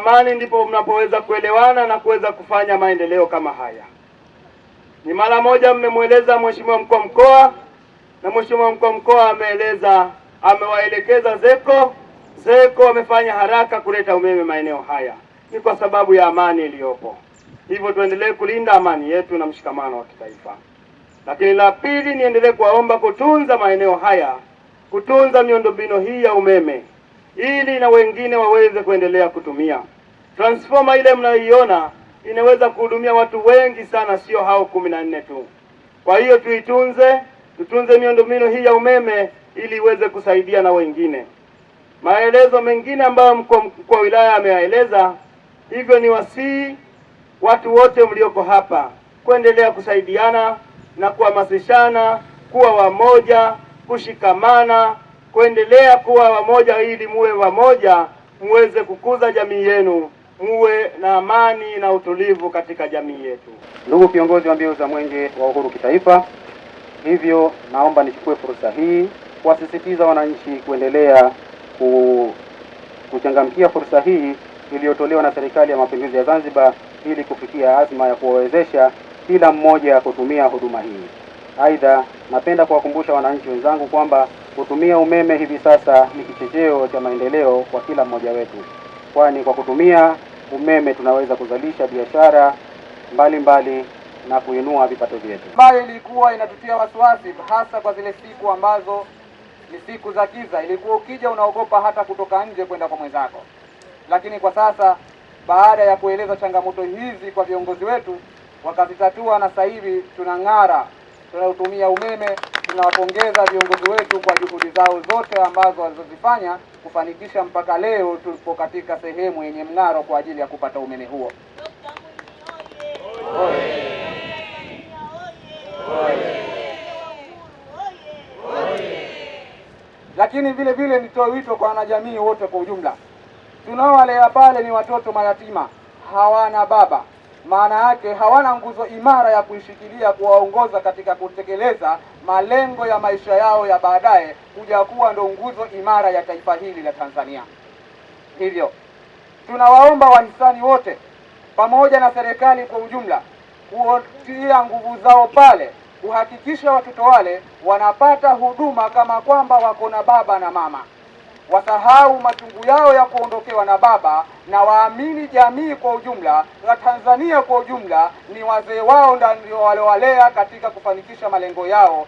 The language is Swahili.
amani ndipo mnapoweza kuelewana na kuweza kufanya maendeleo kama haya. Ni mara moja mmemweleza Mheshimiwa mkuu wa mkoa, na Mheshimiwa mkuu wa mkoa amewaelekeza ZECO wamefanya haraka kuleta umeme maeneo haya. Ni kwa sababu ya amani iliyopo. Hivyo tuendelee kulinda amani yetu na mshikamano wa kitaifa. Lakini la pili, niendelee kuwaomba kutunza maeneo haya, kutunza miundombinu hii ya umeme ili na wengine waweze kuendelea kutumia. Transformer ile mnayoiona inaweza kuhudumia watu wengi sana, sio hao 14 tu. Kwa hiyo tutunze miundombinu hii ya umeme ili iweze kusaidia na wengine. Maelezo mengine ambayo mkuu wa wilaya ameyaeleza, hivyo ni wasii watu wote mlioko hapa kuendelea kusaidiana na kuhamasishana kuwa wamoja, kushikamana, kuendelea kuwa wamoja ili muwe wamoja, muweze kukuza jamii yenu, muwe na amani na utulivu katika jamii yetu. Ndugu kiongozi wa mbio za Mwenge wa Uhuru kitaifa, hivyo naomba nichukue fursa hii kuwasisitiza wananchi kuendelea kuchangamkia fursa hii iliyotolewa na Serikali ya Mapinduzi ya Zanzibar ili kufikia azma ya kuwawezesha kila mmoja kutumia huduma hii. Aidha, napenda kuwakumbusha wananchi wenzangu kwamba kutumia umeme hivi sasa ni kichocheo cha maendeleo kwa kila mmoja wetu, kwani kwa kutumia umeme tunaweza kuzalisha biashara mbalimbali na kuinua vipato vyetu. Ambayo ilikuwa inatutia wasiwasi hasa kwa zile siku ambazo ni siku za giza, ilikuwa ukija unaogopa hata kutoka nje kwenda kwa mwenzako. Lakini kwa sasa baada ya kueleza changamoto hizi kwa viongozi wetu wakazitatua, na sasa hivi tunang'ara, tunautumia umeme. Tunawapongeza viongozi wetu kwa juhudi zao zote ambazo walizozifanya kufanikisha mpaka leo tupo katika sehemu yenye mng'aro kwa ajili ya kupata umeme huo. Lakini vile vile nitoe wito kwa wanajamii wote kwa ujumla. Tunaowalea pale ni watoto mayatima, hawana baba. Maana yake hawana nguzo imara ya kuishikilia, kuwaongoza katika kutekeleza malengo ya maisha yao ya baadaye, kuja kuwa ndo nguzo imara ya taifa hili la Tanzania. Hivyo tunawaomba wahisani wote pamoja na serikali kwa ujumla kutia nguvu zao pale kuhakikisha watoto wale wanapata huduma kama kwamba wako na baba na mama. Wasahau machungu yao ya kuondokewa na baba, na waamini jamii kwa ujumla na Tanzania kwa ujumla ni wazee wao ndio waliowalea katika kufanikisha malengo yao.